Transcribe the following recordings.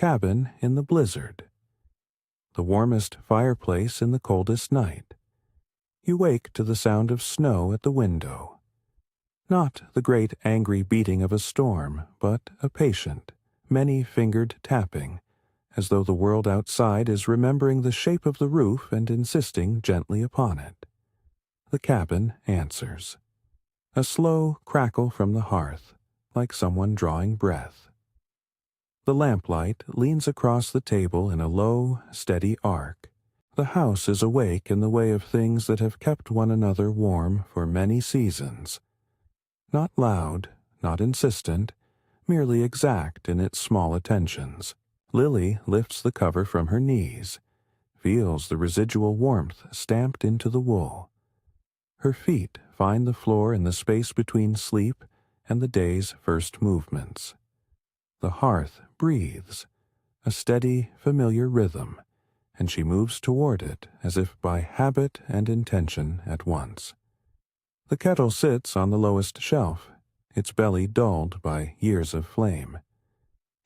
cabin in the blizzard. The warmest fireplace in the coldest night. You wake to the sound of snow at the window. Not the great angry beating of a storm, but a patient, many-fingered tapping, as though the world outside is remembering the shape of the roof and insisting gently upon it. The cabin answers. A slow crackle from the hearth, like someone drawing breath. The lamplight leans across the table in a low, steady arc. The house is awake in the way of things that have kept one another warm for many seasons. Not loud, not insistent, merely exact in its small attentions. Lily lifts the cover from her knees, feels the residual warmth stamped into the wool. Her feet find the floor in the space between sleep and the day's first movements. The hearth breathes, a steady, familiar rhythm, and she moves toward it as if by habit and intention at once. The kettle sits on the lowest shelf, its belly dulled by years of flame.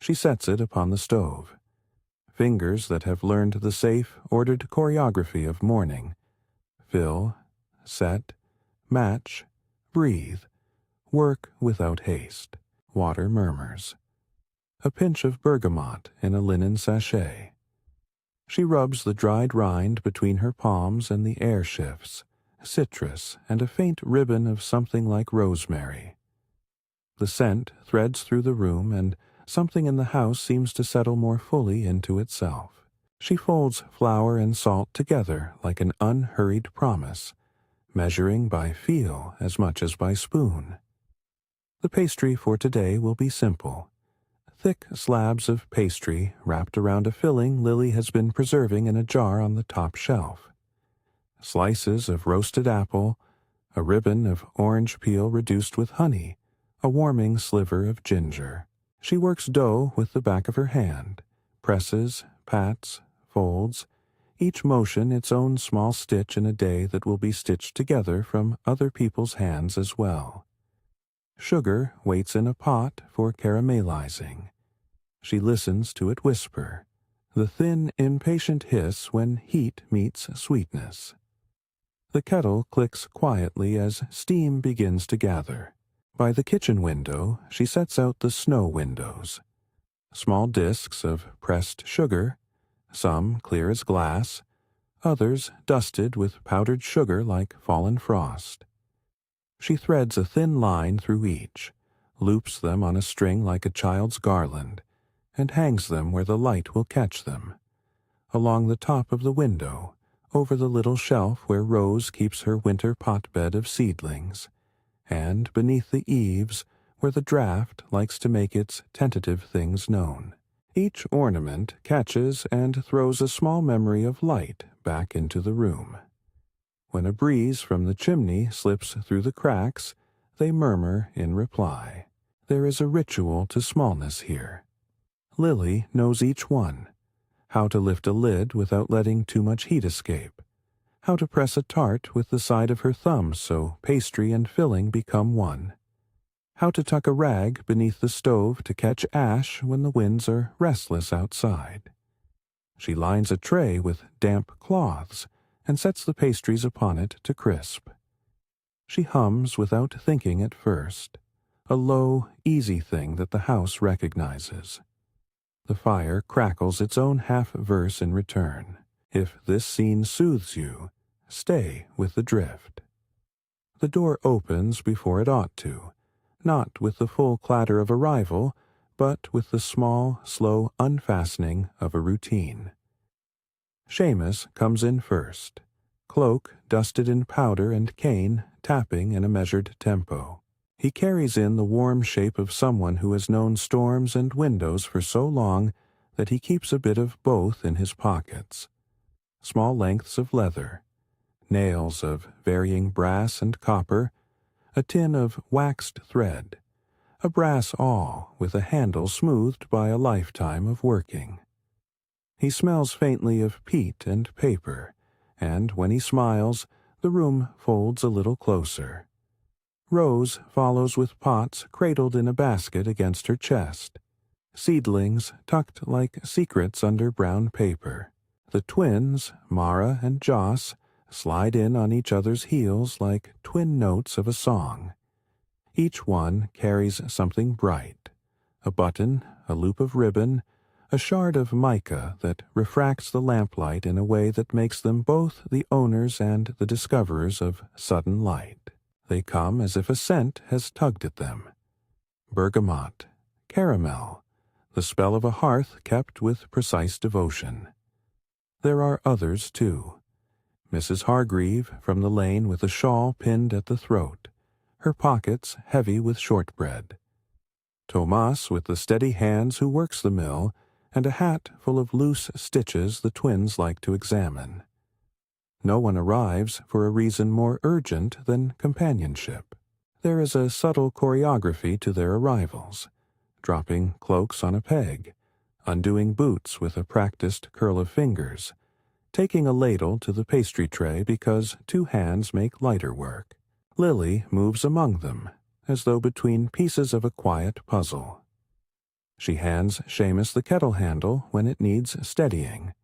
She sets it upon the stove. Fingers that have learned the safe, ordered choreography of morning. Fill, set, match, breathe, work without haste. Water murmurs. A pinch of bergamot in a linen sachet. She rubs the dried rind between her palms and the air shifts, citrus and a faint ribbon of something like rosemary. The scent threads through the room, and something in the house seems to settle more fully into itself. She folds flour and salt together like an unhurried promise, measuring by feel as much as by spoon. The pastry for today will be simple. Thick slabs of pastry wrapped around a filling Lily has been preserving in a jar on the top shelf. Slices of roasted apple, a ribbon of orange peel reduced with honey, a warming sliver of ginger. She works dough with the back of her hand, presses, pats, folds, each motion its own small stitch in a day that will be stitched together from other people's hands as well. Sugar waits in a pot for caramelizing. She listens to it whisper, the thin, impatient hiss when heat meets sweetness. The kettle clicks quietly as steam begins to gather. By the kitchen window, she sets out the snow windows. Small discs of pressed sugar, some clear as glass, others dusted with powdered sugar like fallen frost. She threads a thin line through each, loops them on a string like a child's garland, and hangs them where the light will catch them. Along the top of the window, over the little shelf where Rose keeps her winter potbed of seedlings, and beneath the eaves where the draught likes to make its tentative things known. Each ornament catches and throws a small memory of light back into the room. When a breeze from the chimney slips through the cracks, they murmur in reply. There is a ritual to smallness here. Lily knows each one. How to lift a lid without letting too much heat escape. How to press a tart with the side of her thumb so pastry and filling become one. How to tuck a rag beneath the stove to catch ash when the winds are restless outside. She lines a tray with damp cloths and sets the pastries upon it to crisp. She hums without thinking at first, a low, easy thing that the house recognizes. The fire crackles its own half-verse in return. If this scene soothes you, stay with the drift. The door opens before it ought to, not with the full clatter of arrival, but with the small, slow unfastening of a routine. Seamus comes in first, cloak dusted in powder and cane tapping in a measured tempo. He carries in the warm shape of someone who has known storms and windows for so long that he keeps a bit of both in his pockets. Small lengths of leather, nails of varying brass and copper, a tin of waxed thread, a brass awl with a handle smoothed by a lifetime of working. He smells faintly of peat and paper, and when he smiles, the room folds a little closer. Rose follows with pots cradled in a basket against her chest. seedlings tucked like secrets under brown paper. The twins, Mara and Joss, slide in on each other's heels like twin notes of a song. Each one carries something bright, a button, a loop of ribbon, a shard of mica that refracts the lamplight in a way that makes them both the owners and the discoverers of sudden light. They come as if a scent has tugged at them. Bergamot, caramel, the spell of a hearth kept with precise devotion. There are others, too. Mrs. Hargreave from the lane with a shawl pinned at the throat, her pockets heavy with shortbread. Tomas with the steady hands who works the mill, and a hat full of loose stitches the twins like to examine. No one arrives for a reason more urgent than companionship. There is a subtle choreography to their arrivals, dropping cloaks on a peg, undoing boots with a practiced curl of fingers, taking a ladle to the pastry tray because 2 hands make lighter work. Lily moves among them, as though between pieces of a quiet puzzle. She hands Seamus the kettle handle when it needs steadying.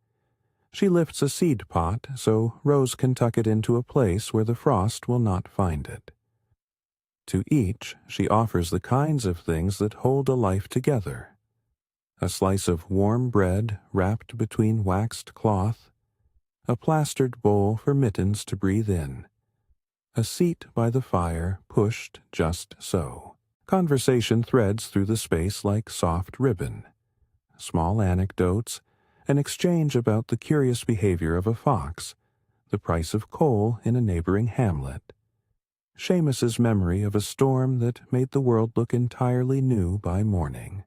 She lifts a seed pot so Rose can tuck it into a place where the frost will not find it. To each she offers the kinds of things that hold a life together. A slice of warm bread wrapped between waxed cloth, a plastered bowl for Mittens to breathe in, a seat by the fire pushed just so. Conversation threads through the space like soft ribbon. Small anecdotes, an exchange about the curious behavior of a fox, the price of coal in a neighboring hamlet, Seamus's memory of a storm that made the world look entirely new by morning.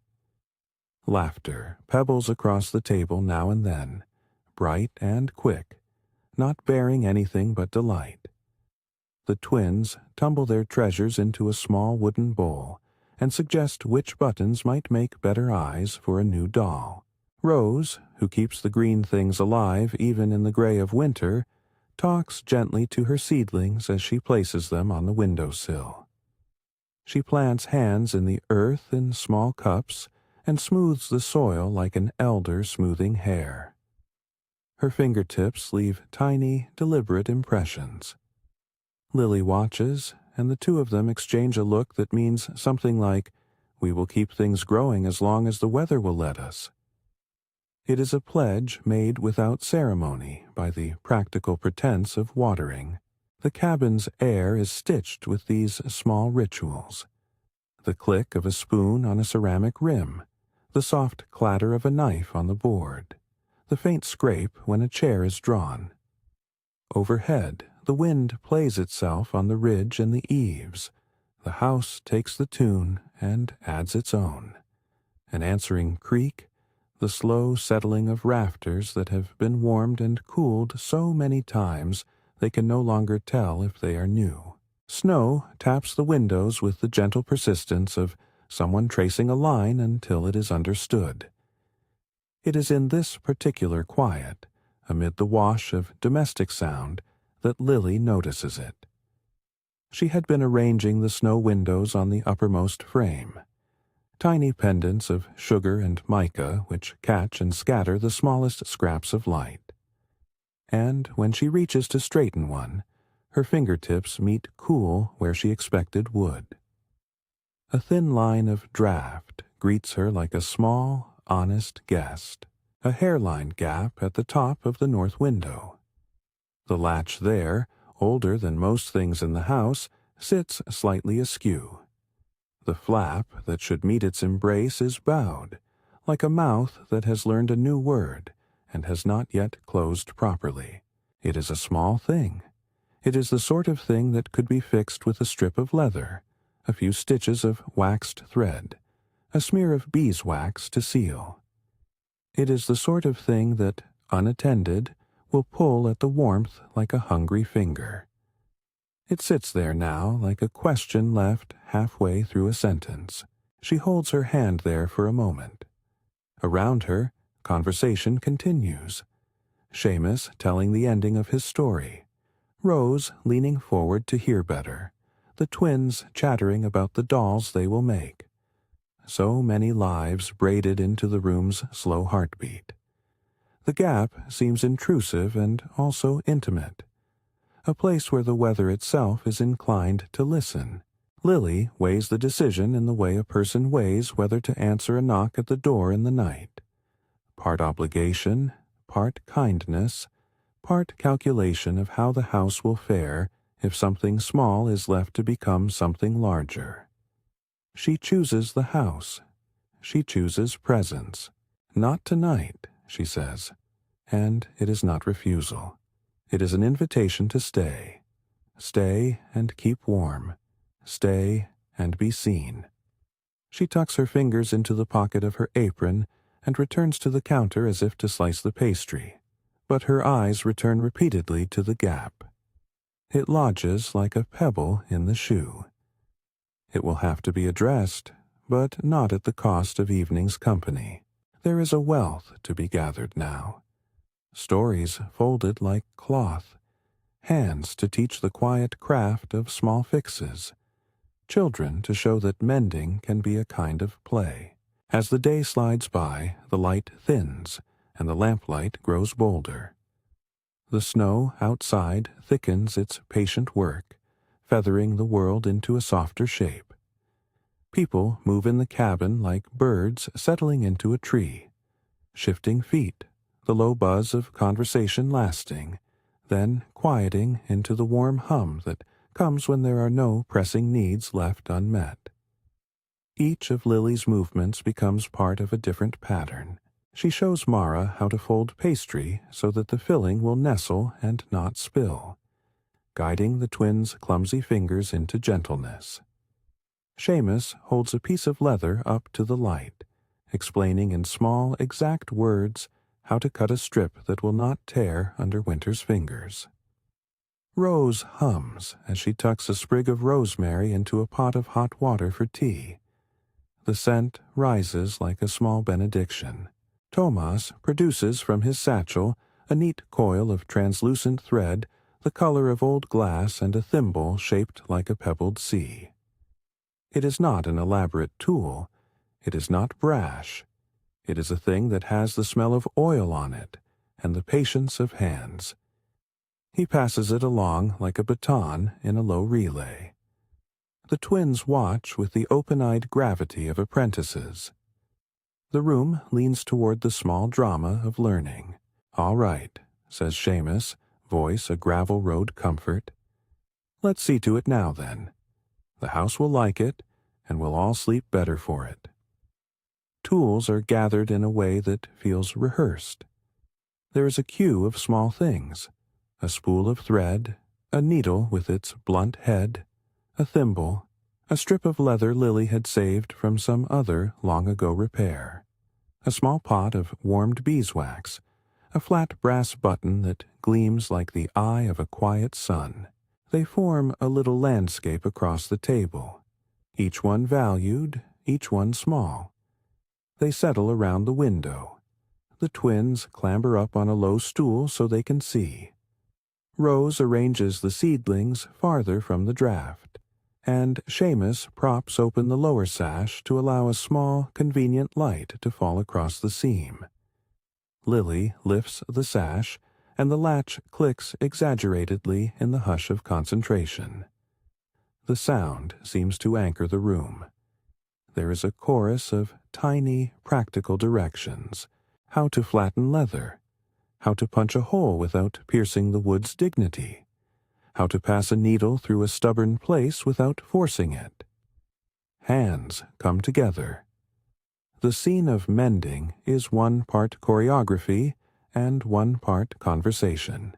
Laughter pebbles across the table now and then, bright and quick, not bearing anything but delight. The twins tumble their treasures into a small wooden bowl and suggest which buttons might make better eyes for a new doll. Rose, who keeps the green things alive even in the gray of winter, talks gently to her seedlings as she places them on the windowsill. She plants hands in the earth in small cups and smooths the soil like an elder smoothing hair. Her fingertips leave tiny, deliberate impressions. Lily watches, and the 2 of them exchange a look that means something like, "We will keep things growing as long as the weather will let us." It is a pledge made without ceremony by the practical pretense of watering. The cabin's air is stitched with these small rituals. The click of a spoon on a ceramic rim, the soft clatter of a knife on the board, the faint scrape when a chair is drawn. Overhead, the wind plays itself on the ridge and the eaves. The house takes the tune and adds its own. An answering creak, the slow settling of rafters that have been warmed and cooled so many times they can no longer tell if they are new. Snow taps the windows with the gentle persistence of someone tracing a line until it is understood. It is in this particular quiet, amid the wash of domestic sound, that Lily notices it. She had been arranging the snow windows on the uppermost frame, tiny pendants of sugar and mica which catch and scatter the smallest scraps of light. And when she reaches to straighten one, her fingertips meet cool where she expected wood. A thin line of draught greets her like a small, honest guest, a hairline gap at the top of the north window. The latch there, older than most things in the house, sits slightly askew. The flap that should meet its embrace is bowed, like a mouth that has learned a new word and has not yet closed properly. It is a small thing. It is the sort of thing that could be fixed with a strip of leather, a few stitches of waxed thread, a smear of beeswax to seal. It is the sort of thing that, unattended, will pull at the warmth like a hungry finger. It sits there now like a question left halfway through a sentence. She holds her hand there for a moment. Around her, conversation continues. Seamus telling the ending of his story, Rose leaning forward to hear better, the twins chattering about the dolls they will make. so many lives braided into the room's slow heartbeat. The gap seems intrusive and also intimate, a place where the weather itself is inclined to listen. Lily weighs the decision in the way a person weighs whether to answer a knock at the door in the night. Part obligation, part kindness, part calculation of how the house will fare if something small is left to become something larger. She chooses the house. She chooses presence. Not tonight, she says, and it is not refusal. It is an invitation to stay. Stay and keep warm. Stay and be seen. She tucks her fingers into the pocket of her apron and returns to the counter as if to slice the pastry, but her eyes return repeatedly to the gap. It lodges like a pebble in the shoe. It will have to be addressed, but not at the cost of evening's company. There is a wealth to be gathered now. Stories folded like cloth, hands to teach the quiet craft of small fixes, children to show that mending can be a kind of play. As the day slides by, the light thins, and the lamplight grows bolder. The snow outside thickens its patient work, feathering the world into a softer shape. People move in the cabin like birds settling into a tree, shifting feet, the low buzz of conversation lasting, then quieting into the warm hum that comes when there are no pressing needs left unmet. Each of Lily's movements becomes part of a different pattern. She shows Mara how to fold pastry so that the filling will nestle and not spill, guiding the twins' clumsy fingers into gentleness. Seamus holds a piece of leather up to the light, explaining in small, exact words how to cut a strip that will not tear under Winter's fingers. Rose hums as she tucks a sprig of rosemary into a pot of hot water for tea. The scent rises like a small benediction. Tomas produces from his satchel a neat coil of translucent thread the color of old glass and a thimble shaped like a pebbled sea. It is not an elaborate tool. It is not brash. It is a thing that has the smell of oil on it and the patience of hands. He passes it along like a baton in a low relay. The twins watch with the open-eyed gravity of apprentices. The room leans toward the small drama of learning. "All right," says Seamus, voice a gravel road comfort. "Let's see to it now, then. The house will like it, and we'll all sleep better for it." Tools are gathered in a way that feels rehearsed. There is a queue of small things, a spool of thread, a needle with its blunt head, a thimble, a strip of leather Lily had saved from some other long-ago repair, a small pot of warmed beeswax, a flat brass button that gleams like the eye of a quiet sun. They form a little landscape across the table, each one valued, each one small. They settle around the window. The twins clamber up on a low stool so they can see. Rose arranges the seedlings farther from the draft, and Seamus props open the lower sash to allow a small, convenient light to fall across the seam. Lily lifts the sash, and the latch clicks exaggeratedly in the hush of concentration. The sound seems to anchor the room. There is a chorus of tiny, practical directions: how to flatten leather, how to punch a hole without piercing the wood's dignity, how to pass a needle through a stubborn place without forcing it. Hands come together. The scene of mending is one part choreography and one part conversation.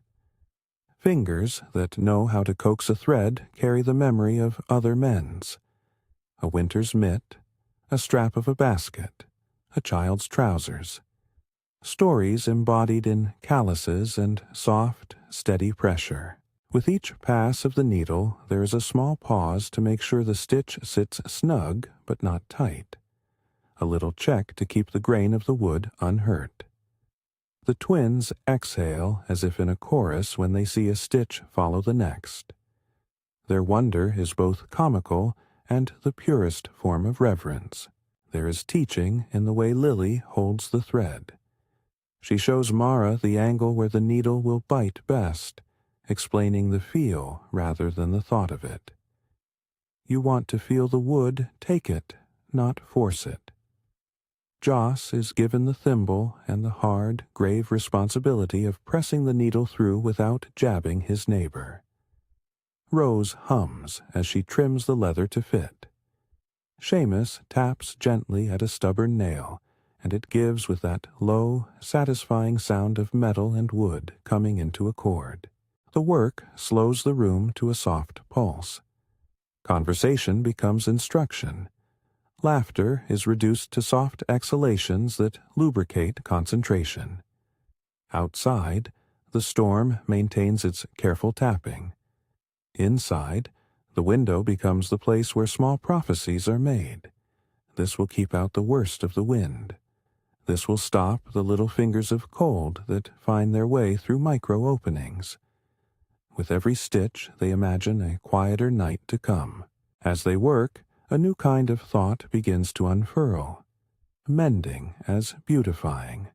Fingers that know how to coax a thread carry the memory of other men's. A winter's mitt, a strap of a basket, a child's trousers. Stories embodied in calluses and soft, steady pressure. With each pass of the needle, there is a small pause to make sure the stitch sits snug but not tight. A little check to keep the grain of the wood unhurt. The twins exhale as if in a chorus when they see a stitch follow the next. Their wonder is both comical and the purest form of reverence. There is teaching in the way Lily holds the thread. She shows Mara the angle where the needle will bite best, explaining the feel rather than the thought of it. You want to feel the wood, take it, not force it. Joss is given the thimble and the hard, grave responsibility of pressing the needle through without jabbing his neighbor. Rose hums as she trims the leather to fit. Seamus taps gently at a stubborn nail, and it gives with that low, satisfying sound of metal and wood coming into accord. The work slows the room to a soft pulse. Conversation becomes instruction. Laughter is reduced to soft exhalations that lubricate concentration. Outside, the storm maintains its careful tapping. Inside, the window becomes the place where small prophecies are made. This will keep out the worst of the wind. This will stop the little fingers of cold that find their way through micro-openings. With every stitch, they imagine a quieter night to come. As they work, a new kind of thought begins to unfurl, mending as beautifying.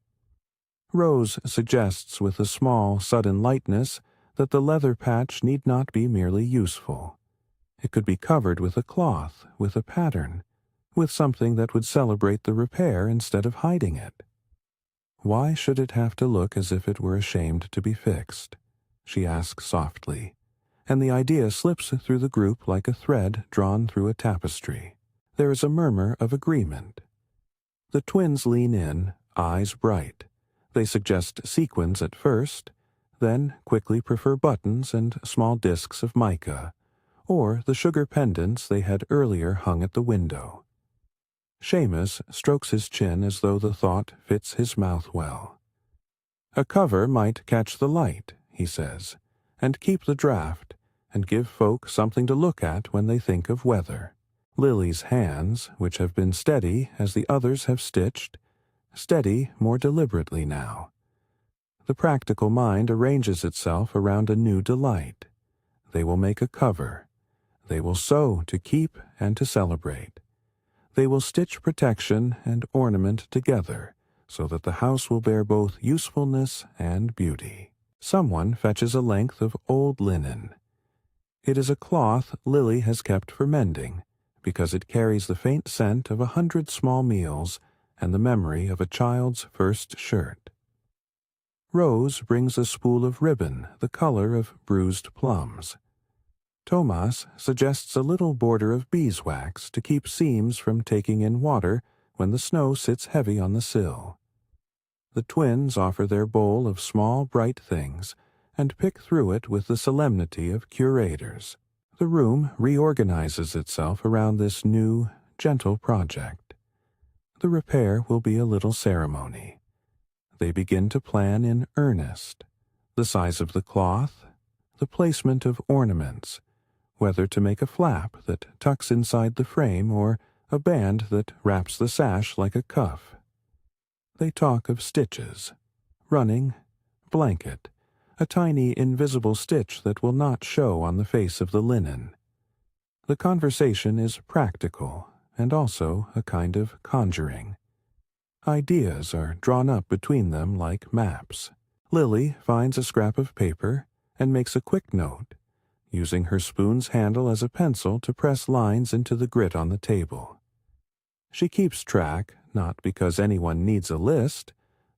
Rose suggests with a small, sudden lightness that the leather patch need not be merely useful. It could be covered with a cloth, with a pattern, with something that would celebrate the repair instead of hiding it. Why should it have to look as if it were ashamed to be fixed? She asks softly, and the idea slips through the group like a thread drawn through a tapestry. There is a murmur of agreement. The twins lean in, eyes bright. They suggest sequins at first, then quickly prefer buttons and small discs of mica, or the sugar pendants they had earlier hung at the window. Seamus strokes his chin as though the thought fits his mouth well. A cover might catch the light, he says, and keep the draft, and give folk something to look at when they think of weather. Lily's hands, which have been steady as the others have stitched, steady more deliberately now. The practical mind arranges itself around a new delight. They will make a cover. They will sew to keep and to celebrate. They will stitch protection and ornament together, so that the house will bear both usefulness and beauty. Someone fetches a length of old linen. It is a cloth Lily has kept for mending, because it carries the faint scent of 100 small meals and the memory of a child's first shirt. Rose brings a spool of ribbon the color of bruised plums. Tomas suggests a little border of beeswax to keep seams from taking in water when the snow sits heavy on the sill. The twins offer their bowl of small, bright things and pick through it with the solemnity of curators. The room reorganizes itself around this new, gentle project. The repair will be a little ceremony. They begin to plan in earnest. The size of the cloth, the placement of ornaments, whether to make a flap that tucks inside the frame or a band that wraps the sash like a cuff. They talk of stitches, running, blanket, a tiny invisible stitch that will not show on the face of the linen. The conversation is practical and also a kind of conjuring. Ideas are drawn up between them like maps. Lily finds a scrap of paper and makes a quick note, using her spoon's handle as a pencil to press lines into the grit on the table. She keeps track, not because anyone needs a list,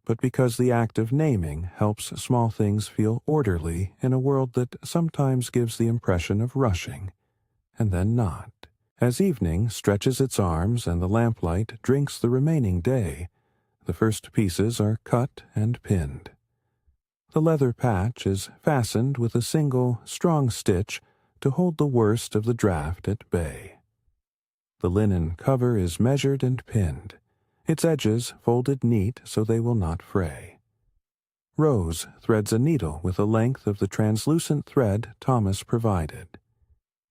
but because the act of naming helps small things feel orderly in a world that sometimes gives the impression of rushing, and then not. As evening stretches its arms and the lamplight drinks the remaining day, the first pieces are cut and pinned. The leather patch is fastened with a single, strong stitch to hold the worst of the draft at bay. The linen cover is measured and pinned, its edges folded neat so they will not fray. Rose threads a needle with a length of the translucent thread Thomas provided.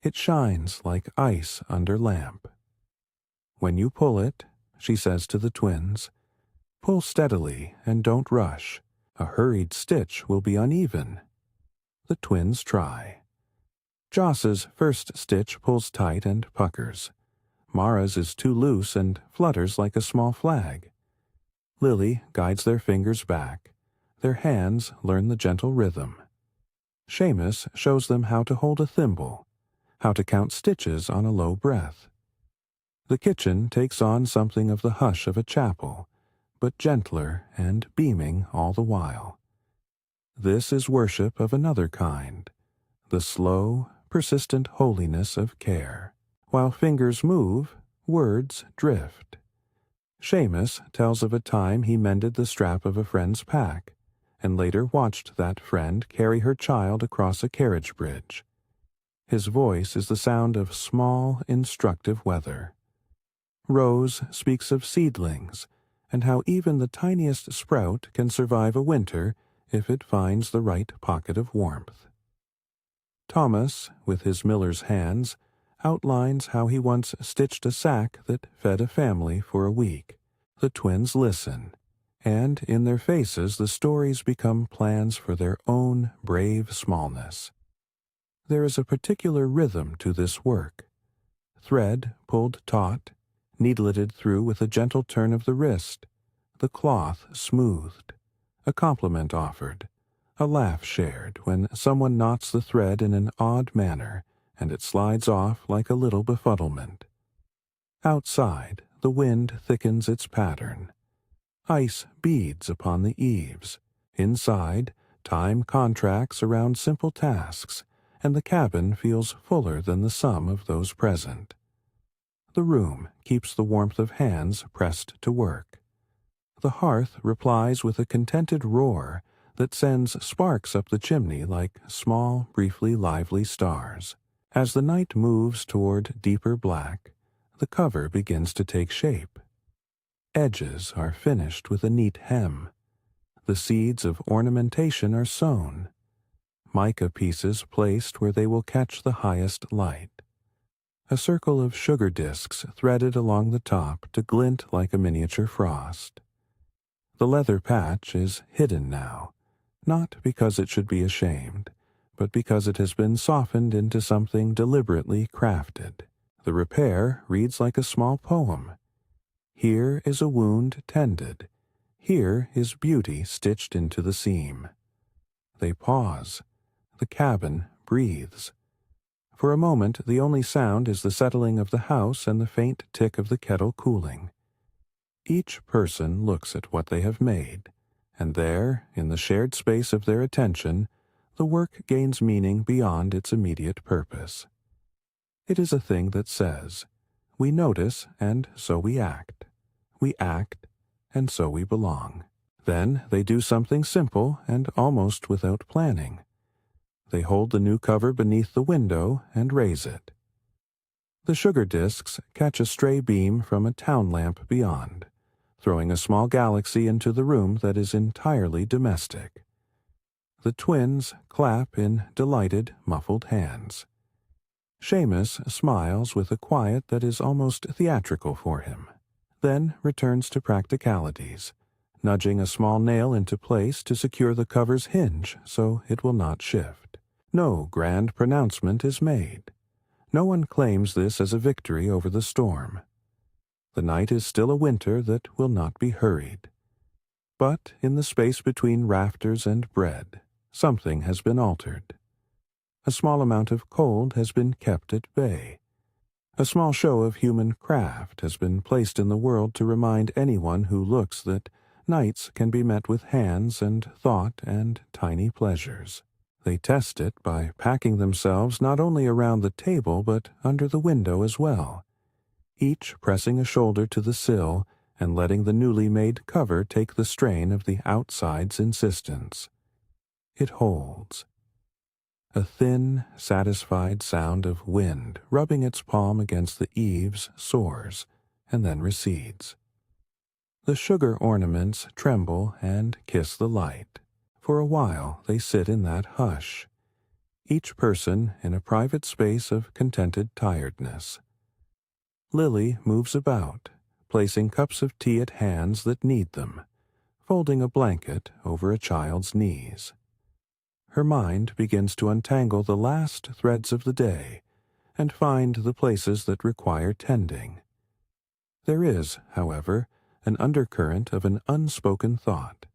It shines like ice under lamp. When you pull it, she says to the twins, pull steadily and don't rush. A hurried stitch will be uneven. The twins try. Joss's first stitch pulls tight and puckers. Mara's is too loose and flutters like a small flag. Lily guides their fingers back. Their hands learn the gentle rhythm. Seamus shows them how to hold a thimble, how to count stitches on a low breath. The kitchen takes on something of the hush of a chapel, but gentler and beaming all the while. This is worship of another kind, the slow, persistent holiness of care. While fingers move, words drift. Seamus tells of a time he mended the strap of a friend's pack, and later watched that friend carry her child across a carriage bridge. His voice is the sound of small, instructive weather. Rose speaks of seedlings, and how even the tiniest sprout can survive a winter if it finds the right pocket of warmth. Thomas, with his miller's hands, outlines how he once stitched a sack that fed a family for a week. The twins listen, and in their faces the stories become plans for their own brave smallness. There is a particular rhythm to this work. Thread pulled taut, needleted through with a gentle turn of the wrist, the cloth smoothed, a compliment offered, a laugh shared when someone knots the thread in an odd manner, and it slides off like a little befuddlement. Outside, the wind thickens its pattern. Ice beads upon the eaves. Inside, time contracts around simple tasks, and the cabin feels fuller than the sum of those present. The room keeps the warmth of hands pressed to work. The hearth replies with a contented roar that sends sparks up the chimney like small, briefly lively stars. As the night moves toward deeper black, the cover begins to take shape. Edges are finished with a neat hem. The seeds of ornamentation are sown. Mica pieces placed where they will catch the highest light. A circle of sugar discs threaded along the top to glint like a miniature frost. The leather patch is hidden now, not because it should be ashamed, but because it has been softened into something deliberately crafted. The repair reads like a small poem. Here is a wound tended. Here is beauty stitched into the seam. They pause. The cabin breathes. For a moment, the only sound is the settling of the house and the faint tick of the kettle cooling. Each person looks at what they have made, and there, in the shared space of their attention, the work gains meaning beyond its immediate purpose. It is a thing that says, we notice, and so we act. We act, and so we belong. Then they do something simple and almost without planning. They hold the new cover beneath the window and raise it. The sugar discs catch a stray beam from a town lamp beyond, throwing a small galaxy into the room that is entirely domestic. The twins clap in delighted, muffled hands. Seamus smiles with a quiet that is almost theatrical for him, then returns to practicalities, nudging a small nail into place to secure the cover's hinge so it will not shift. No grand pronouncement is made. No one claims this as a victory over the storm. The night is still a winter that will not be hurried. But in the space between rafters and bread, something has been altered. A small amount of cold has been kept at bay. A small show of human craft has been placed in the world to remind anyone who looks that nights can be met with hands and thought and tiny pleasures. They test it by packing themselves not only around the table but under the window as well, each pressing a shoulder to the sill and letting the newly made cover take the strain of the outside's insistence. It holds. A thin, satisfied sound of wind rubbing its palm against the eaves soars and then recedes. The sugar ornaments tremble and kiss the light. For a while they sit in that hush, each person in a private space of contented tiredness. Lily moves about, placing cups of tea at hands that need them, folding a blanket over a child's knees. Her mind begins to untangle the last threads of the day and find the places that require tending. There is, however, an undercurrent of an unspoken thought,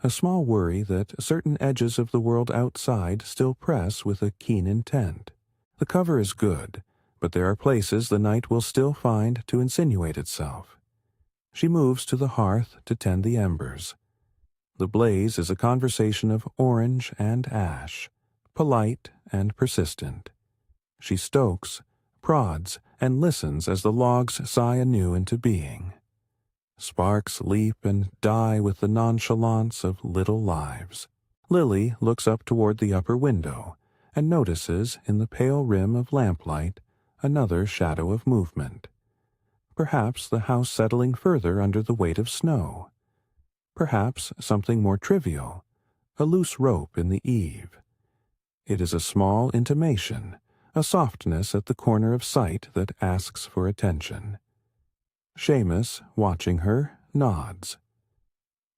a small worry that certain edges of the world outside still press with a keen intent. The cover is good, but there are places the night will still find to insinuate itself. She moves to the hearth to tend the embers. The blaze is a conversation of orange and ash, polite and persistent. She stokes, prods, and listens as the logs sigh anew into being. Sparks leap and die with the nonchalance of little lives. Lily looks up toward the upper window and notices in the pale rim of lamplight another shadow of movement. Perhaps the house settling further under the weight of snow. Perhaps something more trivial, a loose rope in the eave. It is a small intimation, a softness at the corner of sight that asks for attention. Seamus, watching her, nods.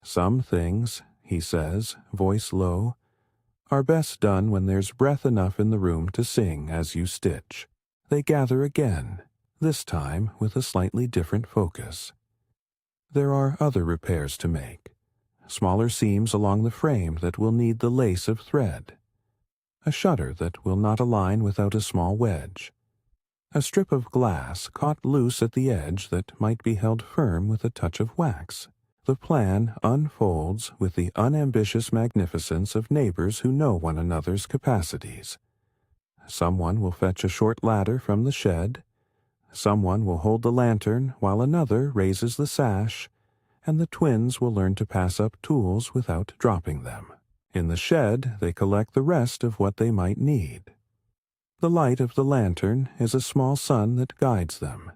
"Some things," he says, voice low, "are best done when there's breath enough in the room to sing as you stitch." They gather again, this time with a slightly different focus. There are other repairs to make, smaller seams along the frame that will need the lace of thread, a shutter that will not align without a small wedge, a strip of glass caught loose at the edge that might be held firm with a touch of wax. The plan unfolds with the unambitious magnificence of neighbors who know one another's capacities. Someone will fetch a short ladder from the shed, someone will hold the lantern while another raises the sash, and the twins will learn to pass up tools without dropping them. In the shed they collect the rest of what they might need. The light of the lantern is a small sun that guides them.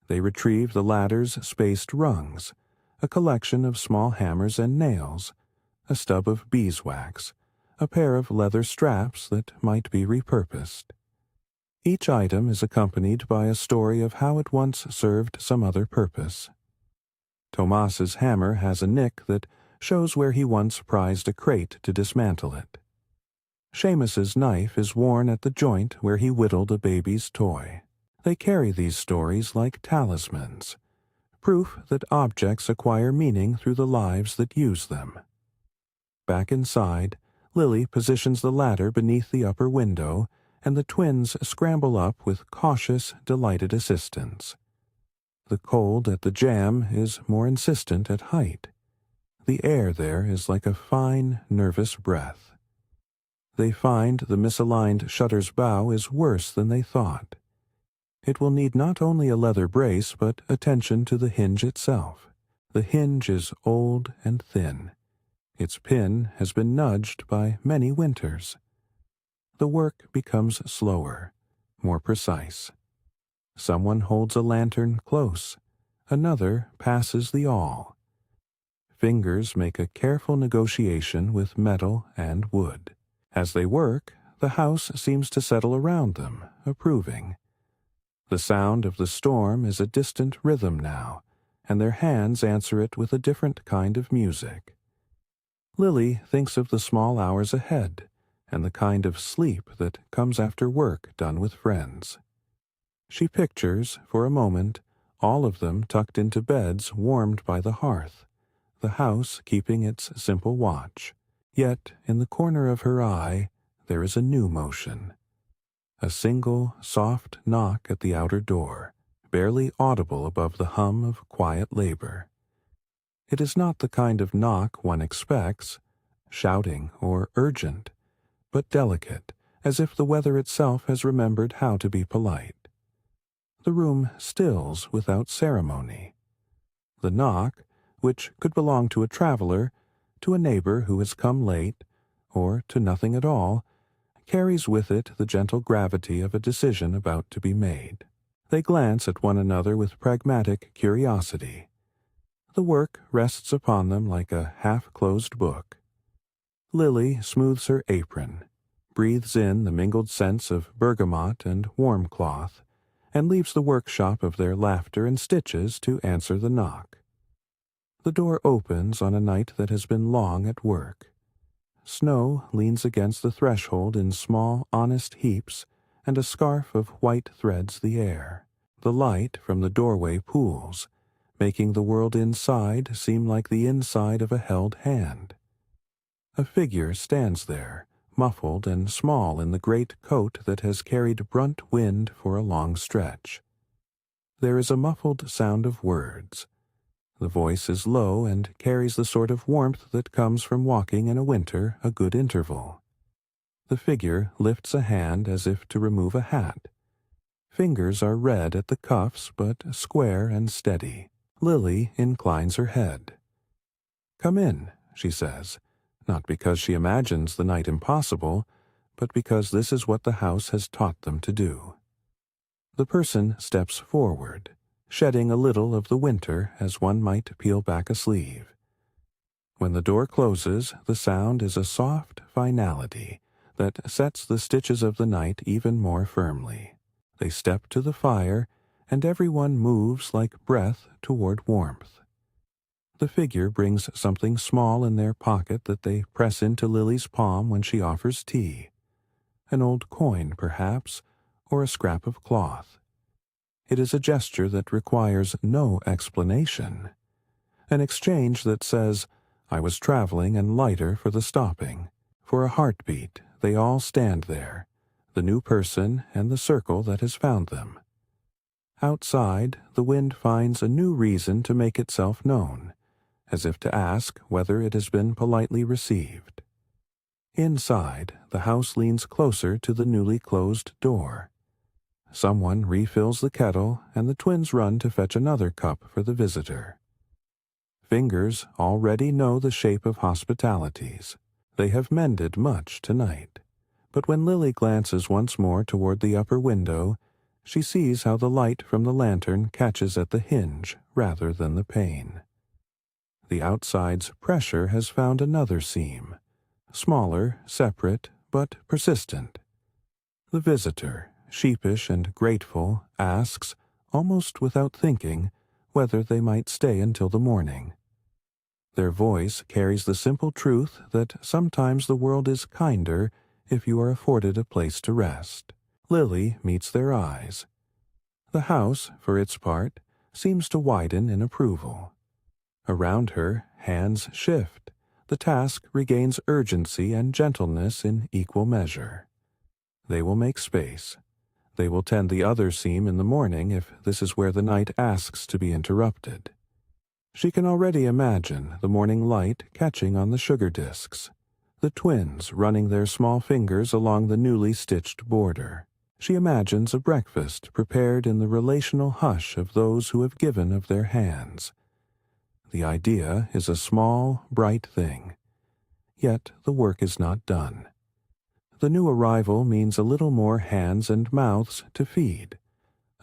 They retrieve the ladder's spaced rungs, a collection of small hammers and nails, a stub of beeswax, a pair of leather straps that might be repurposed. Each item is accompanied by a story of how it once served some other purpose. Tomas's hammer has a nick that shows where he once prized a crate to dismantle it. Seamus's knife is worn at the joint where he whittled a baby's toy. They carry these stories like talismans, proof that objects acquire meaning through the lives that use them. Back inside, Lily positions the ladder beneath the upper window, and the twins scramble up with cautious, delighted assistance. The cold at the jamb is more insistent at height. The air there is like a fine, nervous breath. They find the misaligned shutter's bow is worse than they thought. It will need not only a leather brace, but attention to the hinge itself. The hinge is old and thin. Its pin has been nudged by many winters. The work becomes slower, more precise. Someone holds a lantern close. Another passes the awl. Fingers make a careful negotiation with metal and wood. As they work, the house seems to settle around them, approving. The sound of the storm is a distant rhythm now, and their hands answer it with a different kind of music. Lily thinks of the small hours ahead, and the kind of sleep that comes after work done with friends. She pictures, for a moment, all of them tucked into beds warmed by the hearth, the house keeping its simple watch. Yet, in the corner of her eye, there is a new motion. A single, soft knock at the outer door, barely audible above the hum of quiet labor. It is not the kind of knock one expects, shouting or urgent, but delicate, as if the weather itself has remembered how to be polite. The room stills without ceremony. The knock, which could belong to a traveler, to a neighbor who has come late, or to nothing at all, carries with it the gentle gravity of a decision about to be made. They glance at one another with pragmatic curiosity. The work rests upon them like a half-closed book. Lily smooths her apron, breathes in the mingled scents of bergamot and warm cloth, and leaves the workshop of their laughter and stitches to answer the knock. The door opens on a night that has been long at work. Snow leans against the threshold in small, honest heaps, and a scarf of white threads the air. The light from the doorway pools, making the world inside seem like the inside of a held hand. A figure stands there, muffled and small in the great coat that has carried brunt wind for a long stretch. There is a muffled sound of words. The voice is low and carries the sort of warmth that comes from walking in a winter a good interval. The figure lifts a hand as if to remove a hat. Fingers are red at the cuffs, but square and steady. Lily inclines her head. "Come in," she says, not because she imagines the night impossible, but because this is what the house has taught them to do. The person steps forward, shedding a little of the winter as one might peel back a sleeve. When the door closes, the sound is a soft finality that sets the stitches of the night even more firmly. They step to the fire, and everyone moves like breath toward warmth. The figure brings something small in their pocket that they press into Lily's palm when she offers tea. An old coin, perhaps, or a scrap of cloth. It is a gesture that requires no explanation. An exchange that says, "I was traveling and lighter for the stopping." For a heartbeat, they all stand there, the new person and the circle that has found them. Outside, the wind finds a new reason to make itself known, as if to ask whether it has been politely received. Inside, the house leans closer to the newly closed door. Someone refills the kettle, and the twins run to fetch another cup for the visitor. Fingers already know the shape of hospitalities. They have mended much tonight. But when Lily glances once more toward the upper window, she sees how the light from the lantern catches at the hinge rather than the pane. The outside's pressure has found another seam, smaller, separate, but persistent. The visitor, sheepish and grateful, asks, almost without thinking, whether they might stay until the morning. Their voice carries the simple truth that sometimes the world is kinder if you are afforded a place to rest. Lily meets their eyes. The house, for its part, seems to widen in approval. Around her, hands shift. The task regains urgency and gentleness in equal measure. They will make space. They will tend the other seam in the morning if this is where the night asks to be interrupted. She can already imagine the morning light catching on the sugar discs, the twins running their small fingers along the newly stitched border. She imagines a breakfast prepared in the relational hush of those who have given of their hands. The idea is a small, bright thing. Yet the work is not done. The new arrival means a little more hands and mouths to feed,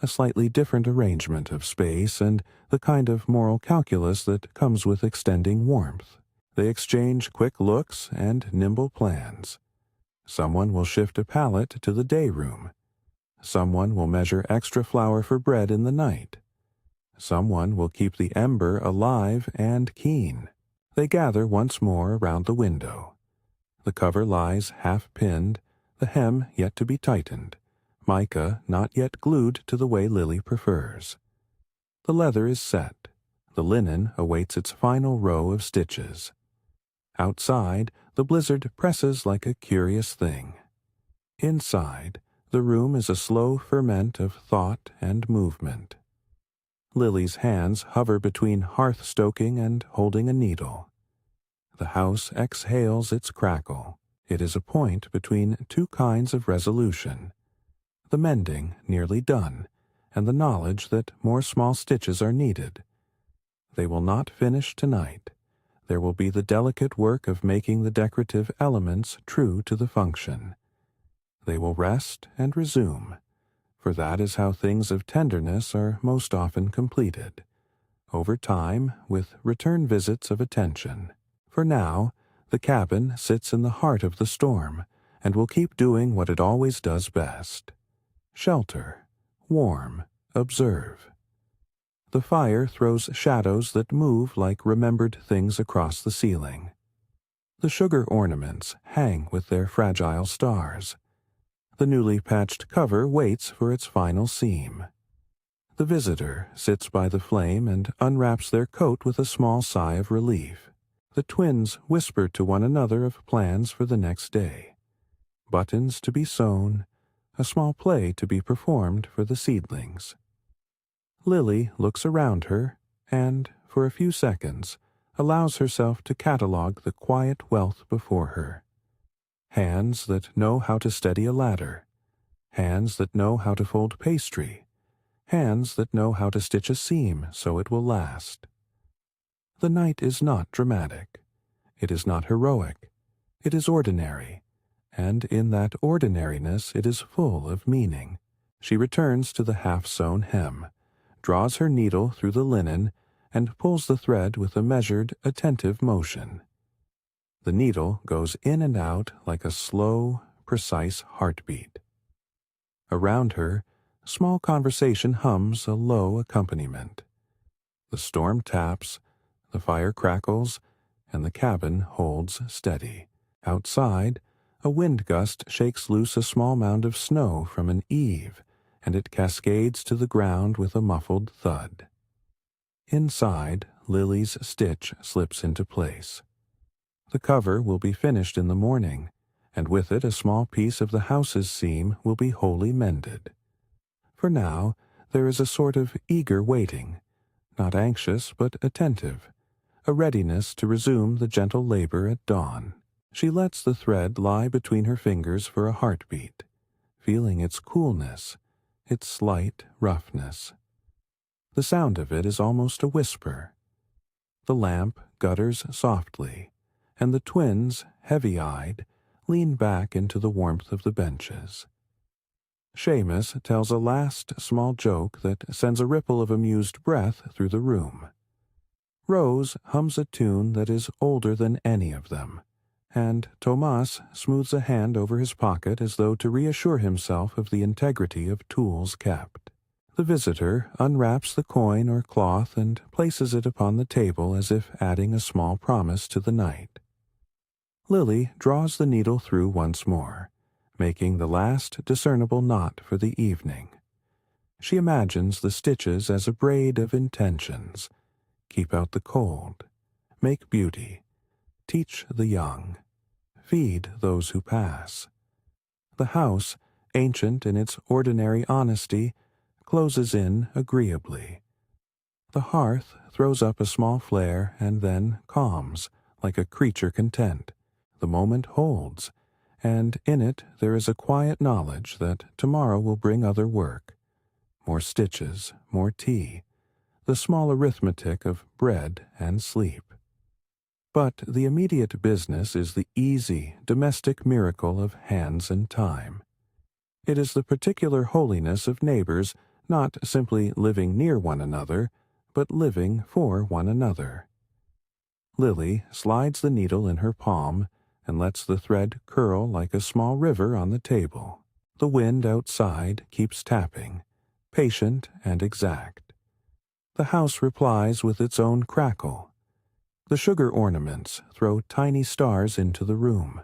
a slightly different arrangement of space and the kind of moral calculus that comes with extending warmth. They exchange quick looks and nimble plans. Someone will shift a pallet to the day room. Someone will measure extra flour for bread in the night. Someone will keep the ember alive and keen. They gather once more around the window. The cover lies half-pinned, the hem yet to be tightened, mica not yet glued to the way Lily prefers. The leather is set. The linen awaits its final row of stitches. Outside, the blizzard presses like a curious thing. Inside, the room is a slow ferment of thought and movement. Lily's hands hover between hearth-stoking and holding a needle. The house exhales its crackle. It is a point between two kinds of resolution. The mending nearly done, and the knowledge that more small stitches are needed. They will not finish tonight. There will be the delicate work of making the decorative elements true to the function. They will rest and resume, for that is how things of tenderness are most often completed, over time with return visits of attention. For now, the cabin sits in the heart of the storm and will keep doing what it always does best. Shelter, warm, observe. The fire throws shadows that move like remembered things across the ceiling. The sugar ornaments hang with their fragile stars. The newly patched cover waits for its final seam. The visitor sits by the flame and unwraps their coat with a small sigh of relief. The twins whisper to one another of plans for the next day. Buttons to be sewn, a small play to be performed for the seedlings. Lily looks around her and, for a few seconds, allows herself to catalogue the quiet wealth before her. Hands that know how to steady a ladder, hands that know how to fold pastry, hands that know how to stitch a seam so it will last. The night is not dramatic. It is not heroic. It is ordinary, and in that ordinariness it is full of meaning. She returns to the half-sewn hem, draws her needle through the linen, and pulls the thread with a measured, attentive motion. The needle goes in and out like a slow, precise heartbeat. Around her, small conversation hums a low accompaniment. The storm taps, the fire crackles, and the cabin holds steady. Outside, a wind gust shakes loose a small mound of snow from an eave, and it cascades to the ground with a muffled thud. Inside, Lily's stitch slips into place. The cover will be finished in the morning, and with it a small piece of the house's seam will be wholly mended. For now, there is a sort of eager waiting, not anxious but attentive, a readiness to resume the gentle labor at dawn. She lets the thread lie between her fingers for a heartbeat, feeling its coolness, its slight roughness. The sound of it is almost a whisper. The lamp gutters softly, and the twins, heavy-eyed, lean back into the warmth of the benches. Seamus tells a last small joke that sends a ripple of amused breath through the room. Rose hums a tune that is older than any of them, and Tomas smooths a hand over his pocket as though to reassure himself of the integrity of tools kept. The visitor unwraps the coin or cloth and places it upon the table as if adding a small promise to the night. Lily draws the needle through once more, making the last discernible knot for the evening. She imagines the stitches as a braid of intentions. Keep out the cold, make beauty, teach the young, feed those who pass. The house, ancient in its ordinary honesty, closes in agreeably. The hearth throws up a small flare and then calms, like a creature content. The moment holds, and in it there is a quiet knowledge that tomorrow will bring other work. More stitches, more tea, the small arithmetic of bread and sleep. But the immediate business is the easy, domestic miracle of hands and time. It is the particular holiness of neighbors not simply living near one another, but living for one another. Lily slides the needle in her palm and lets the thread curl like a small river on the table. The wind outside keeps tapping, patient and exact. The house replies with its own crackle. The sugar ornaments throw tiny stars into the room.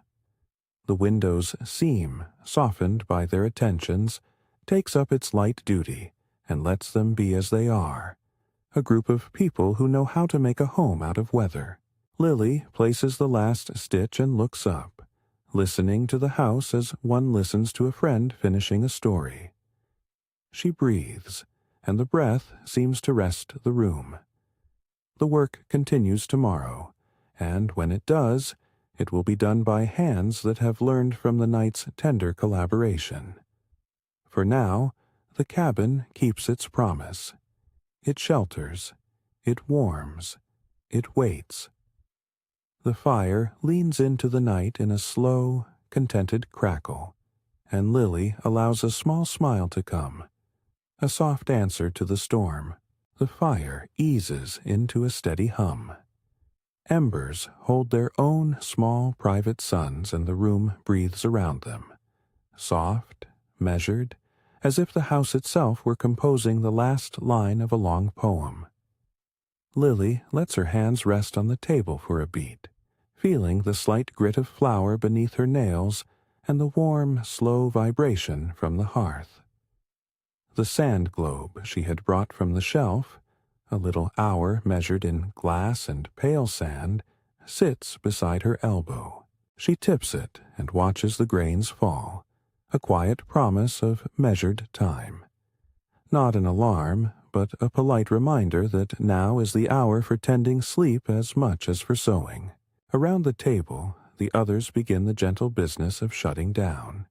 The window's seam, softened by their attentions, takes up its light duty and lets them be as they are, a group of people who know how to make a home out of weather. Lily places the last stitch and looks up, listening to the house as one listens to a friend finishing a story. She breathes, and the breath seems to rest the room. The work continues tomorrow, and when it does, it will be done by hands that have learned from the night's tender collaboration. For now, the cabin keeps its promise. It shelters, it warms, it waits. The fire leans into the night in a slow, contented crackle, and Lily allows a small smile to come, a soft answer to the storm. The fire eases into a steady hum. Embers hold their own small private suns, and the room breathes around them, soft, measured, as if the house itself were composing the last line of a long poem. Lily lets her hands rest on the table for a beat, feeling the slight grit of flour beneath her nails and the warm, slow vibration from the hearth. The sand globe she had brought from the shelf, a little hour measured in glass and pale sand, sits beside her elbow. She tips it and watches the grains fall, a quiet promise of measured time. Not an alarm, but a polite reminder that now is the hour for tending sleep as much as for sewing. Around the table, the others begin the gentle business of shutting down.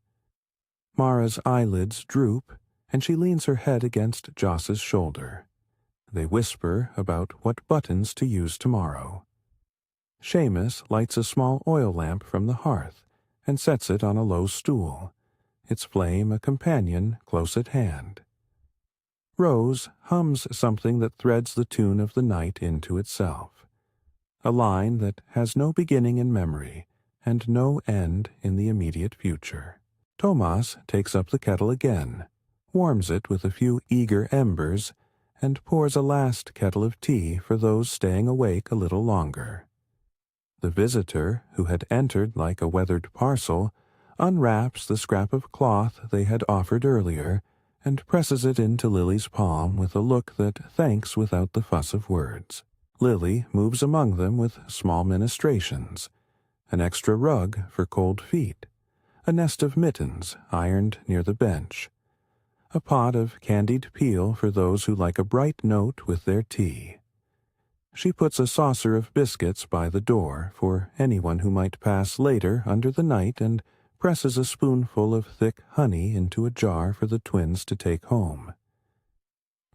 Mara's eyelids droop, and she leans her head against Joss's shoulder. They whisper about what buttons to use tomorrow. Seamus lights a small oil lamp from the hearth and sets it on a low stool, its flame a companion close at hand. Rose hums something that threads the tune of the night into itself, a line that has no beginning in memory and no end in the immediate future. Tomas takes up the kettle again, warms it with a few eager embers, and pours a last kettle of tea for those staying awake a little longer. The visitor, who had entered like a weathered parcel, unwraps the scrap of cloth they had offered earlier and presses it into Lily's palm with a look that thanks without the fuss of words. Lily moves among them with small ministrations, an extra rug for cold feet, a nest of mittens ironed near the bench, a pot of candied peel for those who like a bright note with their tea. She puts a saucer of biscuits by the door for anyone who might pass later under the night and presses a spoonful of thick honey into a jar for the twins to take home.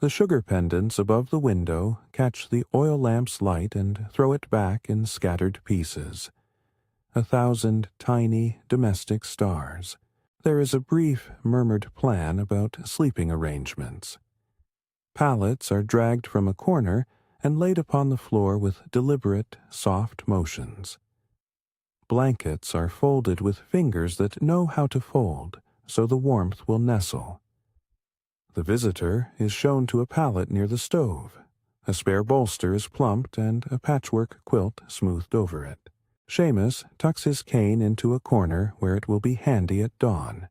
The sugar pendants above the window catch the oil lamp's light and throw it back in scattered pieces. 1,000 tiny domestic stars. There is a brief murmured plan about sleeping arrangements. Pallets are dragged from a corner and laid upon the floor with deliberate, soft motions. Blankets are folded with fingers that know how to fold, so the warmth will nestle. The visitor is shown to a pallet near the stove. A spare bolster is plumped and a patchwork quilt smoothed over it. Seamus tucks his cane into a corner where it will be handy at dawn.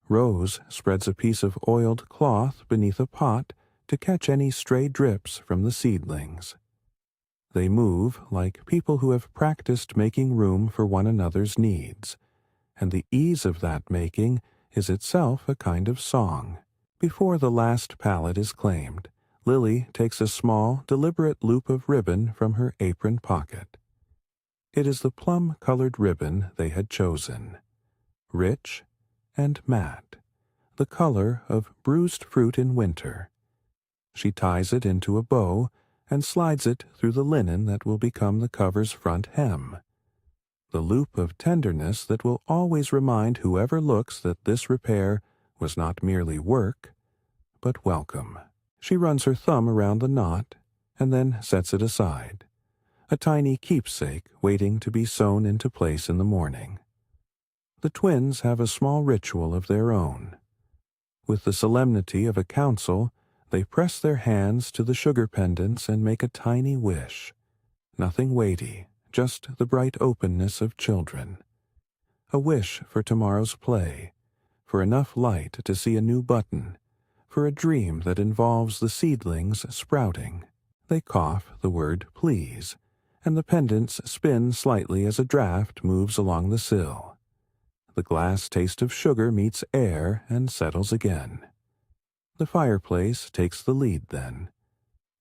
Rose spreads a piece of oiled cloth beneath a pot to catch any stray drips from the seedlings. They move like people who have practiced making room for one another's needs, and the ease of that making is itself a kind of song. Before the last pallet is claimed, Lily takes a small, deliberate loop of ribbon from her apron pocket. It is the plum-colored ribbon they had chosen, rich and matte, the color of bruised fruit in winter. She ties it into a bow and slides it through the linen that will become the cover's front hem, the loop of tenderness that will always remind whoever looks that this repair was not merely work, but welcome. She runs her thumb around the knot and then sets it aside, a tiny keepsake waiting to be sewn into place in the morning. The twins have a small ritual of their own. With the solemnity of a council, they press their hands to the sugar pendants and make a tiny wish. Nothing weighty, just the bright openness of children. A wish for tomorrow's play, for enough light to see a new button, for a dream that involves the seedlings sprouting. They cough the word please, and the pendants spin slightly as a draft moves along the sill. The glass taste of sugar meets air and settles again. The fireplace takes the lead then.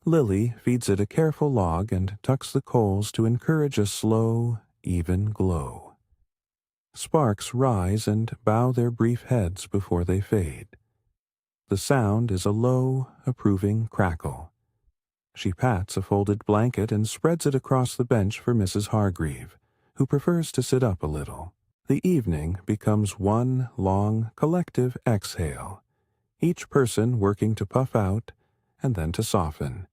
Lily feeds it a careful log and tucks the coals to encourage a slow, even glow. Sparks rise and bow their brief heads before they fade. The sound is a low, approving crackle. She pats a folded blanket and spreads it across the bench for Mrs. Hargreave, who prefers to sit up a little. The evening becomes one long, collective exhale, each person working to puff out and then to soften.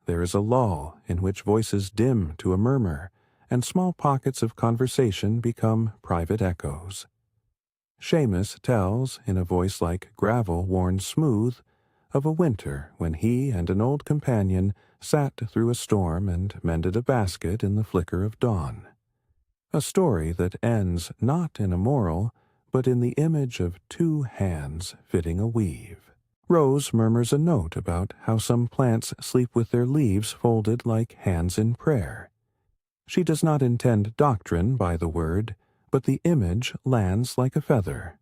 There is a lull in which voices dim to a murmur, and small pockets of conversation become private echoes. Seamus tells, in a voice like gravel worn smooth, of a winter when he and an old companion sat through a storm and mended a basket in the flicker of dawn. A story that ends not in a moral, but in the image of two hands fitting a weave. Rose murmurs a note about how some plants sleep with their leaves folded like hands in prayer. She does not intend doctrine by the word, but the image lands like a feather.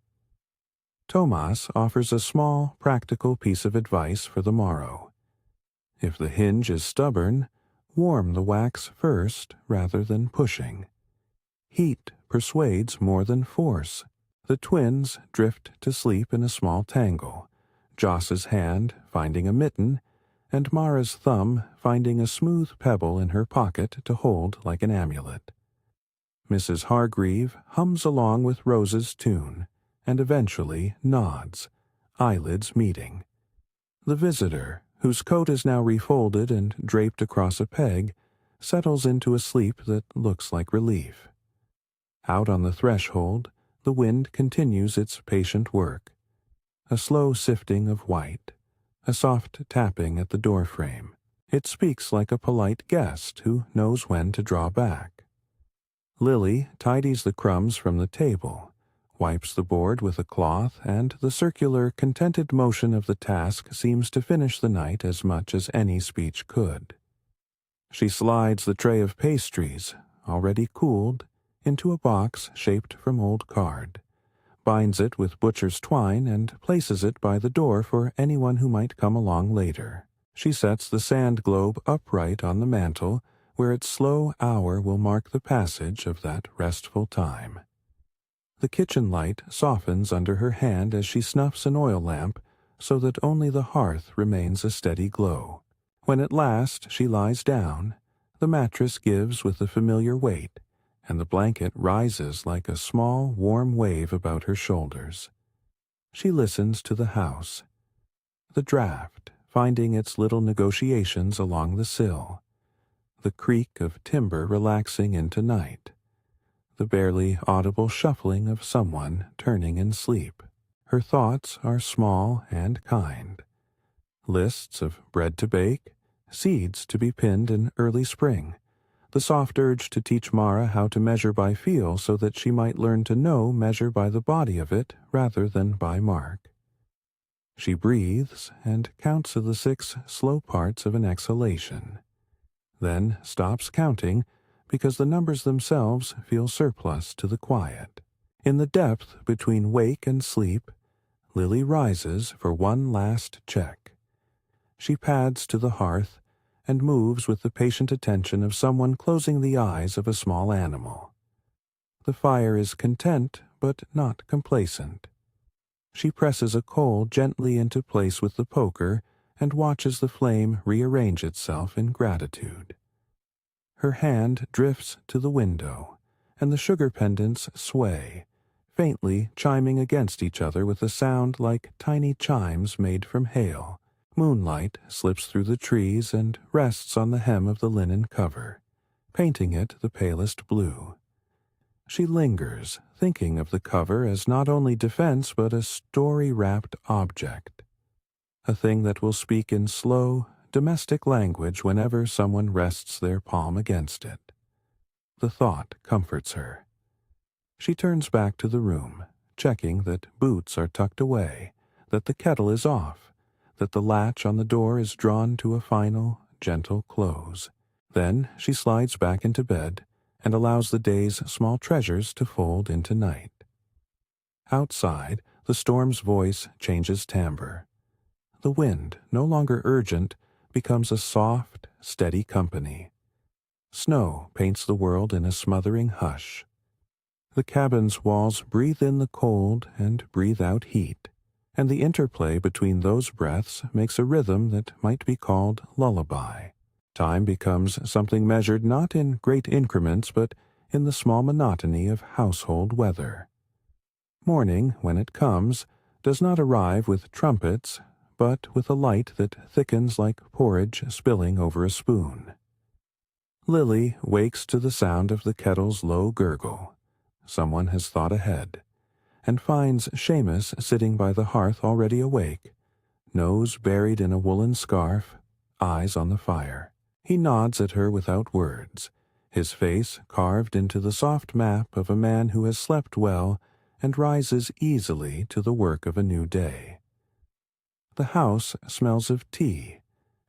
Tomas offers a small, practical piece of advice for the morrow. If the hinge is stubborn, warm the wax first rather than pushing. Heat persuades more than force. The twins drift to sleep in a small tangle, Joss's hand finding a mitten, and Mara's thumb finding a smooth pebble in her pocket to hold like an amulet. Mrs. Hargreave hums along with Rose's tune, and eventually nods, eyelids meeting. The visitor, whose coat is now refolded and draped across a peg, settles into a sleep that looks like relief. Out on the threshold, the wind continues its patient work. A slow sifting of white, a soft tapping at the doorframe. It speaks like a polite guest who knows when to draw back. Lily tidies the crumbs from the table, wipes the board with a cloth, and the circular, contented motion of the task seems to finish the night as much as any speech could. She slides the tray of pastries, already cooled, into a box shaped from old card, binds it with butcher's twine, and places it by the door for anyone who might come along later. She sets the sand globe upright on the mantel, where its slow hour will mark the passage of that restful time. The kitchen light softens under her hand as she snuffs an oil lamp, so that only the hearth remains a steady glow. When at last she lies down, the mattress gives with a familiar weight, and the blanket rises like a small, warm wave about her shoulders. She listens to the house. The draft, finding its little negotiations along the sill. The creak of timber relaxing into night. The barely audible shuffling of someone turning in sleep. Her thoughts are small and kind. Lists of bread to bake, seeds to be pinned in early spring, the soft urge to teach Mara how to measure by feel so that she might learn to measure by the body of it rather than by mark. She breathes and counts the 6 slow parts of an exhalation, then stops counting because the numbers themselves feel surplus to the quiet. In the depth between wake and sleep, Lily rises for one last check. She pads to the hearth and moves with the patient attention of someone closing the eyes of a small animal. The fire is content but not complacent. She presses a coal gently into place with the poker and watches the flame rearrange itself in gratitude. Her hand drifts to the window, and the sugar pendants sway, faintly chiming against each other with a sound like tiny chimes made from hail. Moonlight slips through the trees and rests on the hem of the linen cover, painting it the palest blue. She lingers, thinking of the cover as not only defense but a story-wrapped object, a thing that will speak in slow, domestic language whenever someone rests their palm against it. The thought comforts her. She turns back to the room, checking that boots are tucked away, that the kettle is off, that the latch on the door is drawn to a final, gentle close. Then she slides back into bed and allows the day's small treasures to fold into night. Outside, the storm's voice changes timbre. The wind, no longer urgent, becomes a soft, steady company. Snow paints the world in a smothering hush. The cabin's walls breathe in the cold and breathe out heat, and the interplay between those breaths makes a rhythm that might be called lullaby. Time becomes something measured not in great increments but in the small monotony of household weather. Morning, when it comes, does not arrive with trumpets, but with a light that thickens like porridge spilling over a spoon. Lily wakes to the sound of the kettle's low gurgle. Someone has thought ahead, and finds Seamus sitting by the hearth already awake, nose buried in a woolen scarf, eyes on the fire. He nods at her without words, his face carved into the soft map of a man who has slept well and rises easily to the work of a new day. The house smells of tea,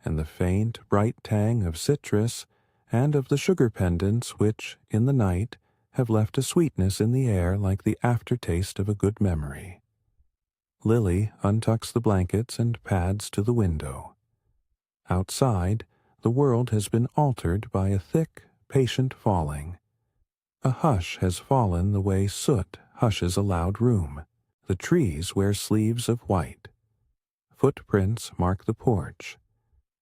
and the faint, bright tang of citrus, and of the sugar pendants which, in the night, have left a sweetness in the air like the aftertaste of a good memory. Lily untucks the blankets and pads to the window. Outside, the world has been altered by a thick, patient falling. A hush has fallen the way soot hushes a loud room. The trees wear sleeves of white. Footprints mark the porch.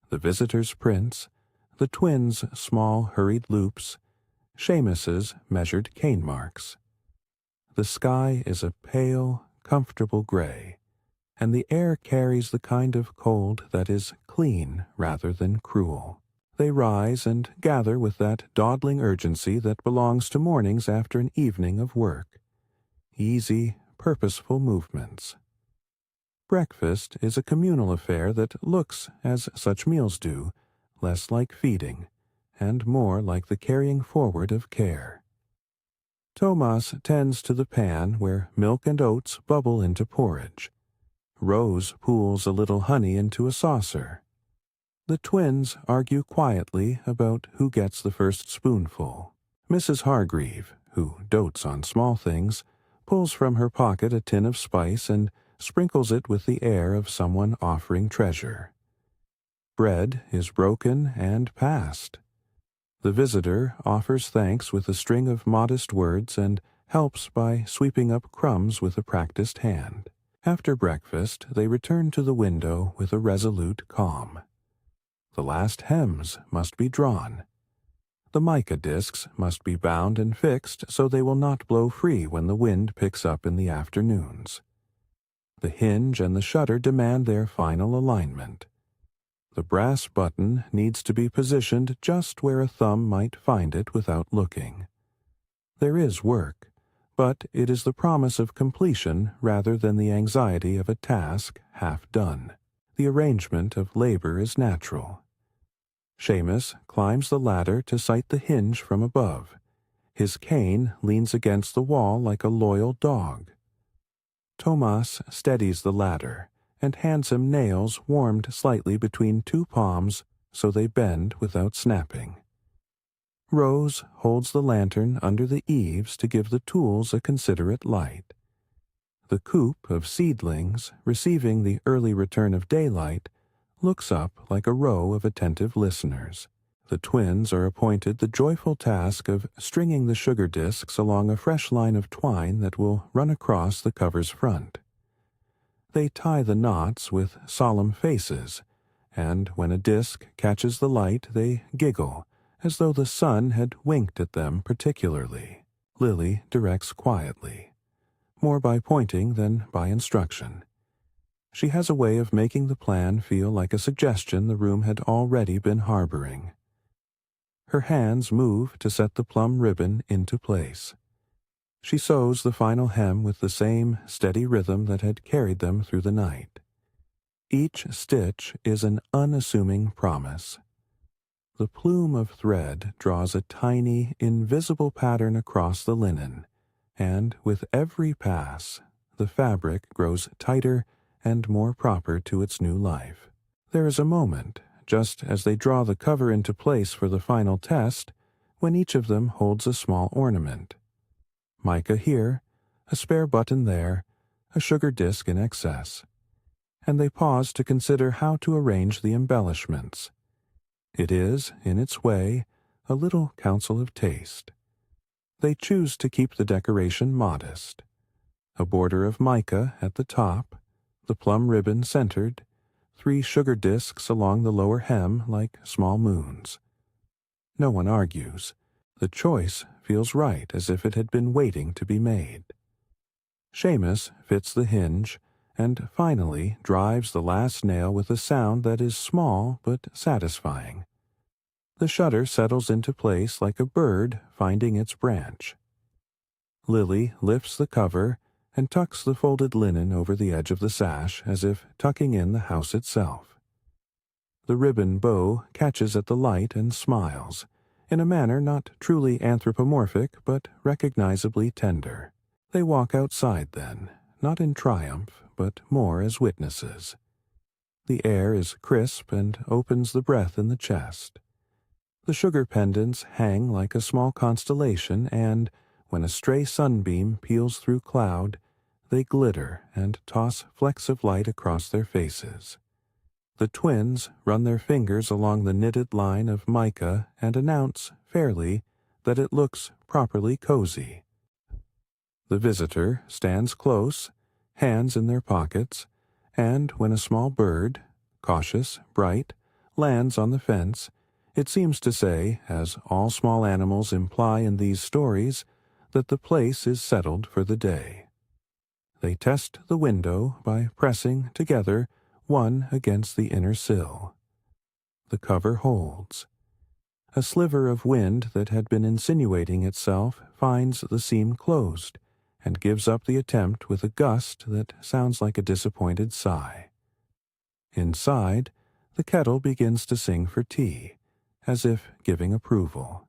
The visitor's prints, the twins' small hurried loops, Seamus's measured cane marks. The sky is a pale, comfortable gray, and the air carries the kind of cold that is clean rather than cruel. They rise and gather with that dawdling urgency that belongs to mornings after an evening of work. Easy, purposeful movements. Breakfast is a communal affair that looks, as such meals do, less like feeding, and more like the carrying forward of care. Tomas tends to the pan where milk and oats bubble into porridge. Rose pools a little honey into a saucer. The twins argue quietly about who gets the first spoonful. Mrs. Hargreave, who dotes on small things, pulls from her pocket a tin of spice and sprinkles it with the air of someone offering treasure. Bread is broken and passed. The visitor offers thanks with a string of modest words and helps by sweeping up crumbs with a practiced hand. After breakfast, they return to the window with a resolute calm. The last hems must be drawn. The mica discs must be bound and fixed so they will not blow free when the wind picks up in the afternoons. The hinge and the shutter demand their final alignment. The brass button needs to be positioned just where a thumb might find it without looking. There is work, but it is the promise of completion rather than the anxiety of a task half done. The arrangement of labor is natural. Seamus climbs the ladder to sight the hinge from above. His cane leans against the wall like a loyal dog. Tomas steadies the ladder and hands him nails warmed slightly between two palms so they bend without snapping. Rose holds the lantern under the eaves to give the tools a considerate light. The coop of seedlings, receiving the early return of daylight, looks up like a row of attentive listeners. The twins are appointed the joyful task of stringing the sugar discs along a fresh line of twine that will run across the cover's front. They tie the knots with solemn faces, and when a disc catches the light they giggle, as though the sun had winked at them particularly. Lily directs quietly, more by pointing than by instruction. She has a way of making the plan feel like a suggestion the room had already been harboring. Her hands move to set the plum ribbon into place. She sews the final hem with the same steady rhythm that had carried them through the night. Each stitch is an unassuming promise. The plume of thread draws a tiny, invisible pattern across the linen, and with every pass, the fabric grows tighter and more proper to its new life. There is a moment, just as they draw the cover into place for the final test, when each of them holds a small ornament. Mica here, a spare button there, a sugar disc in excess. And they pause to consider how to arrange the embellishments. It is, in its way, a little counsel of taste. They choose to keep the decoration modest. A border of mica at the top, the plum ribbon centered, 3 sugar discs along the lower hem like small moons. No one argues. The choice feels right, as if it had been waiting to be made. Seamus fits the hinge, and finally drives the last nail with a sound that is small but satisfying. The shutter settles into place like a bird finding its branch. Lily lifts the cover and tucks the folded linen over the edge of the sash as if tucking in the house itself. The ribbon bow catches at the light and smiles, in a manner not truly anthropomorphic but recognizably tender. They walk outside then, not in triumph, but more as witnesses. The air is crisp and opens the breath in the chest. The sugar pendants hang like a small constellation, and, when a stray sunbeam peels through cloud, they glitter and toss flecks of light across their faces. The twins run their fingers along the knitted line of mica and announce, fairly, that it looks properly cozy. The visitor stands close, hands in their pockets, and when a small bird, cautious, bright, lands on the fence, it seems to say, as all small animals imply in these stories, that the place is settled for the day. They test the window by pressing together one against the inner sill. The cover holds. A sliver of wind that had been insinuating itself finds the seam closed, and gives up the attempt with a gust that sounds like a disappointed sigh. Inside, the kettle begins to sing for tea, as if giving approval.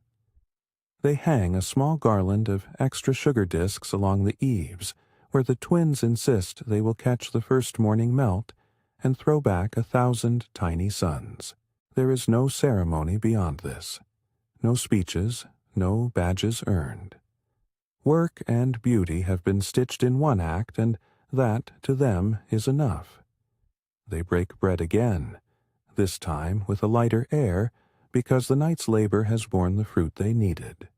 They hang a small garland of extra sugar discs along the eaves, where the twins insist they will catch the first morning melt and throw back 1,000 tiny suns. There is no ceremony beyond this. No speeches, no badges earned. Work and beauty have been stitched in one act, and that, to them, is enough. They break bread again, this time with a lighter air, because the night's labor has borne the fruit they needed.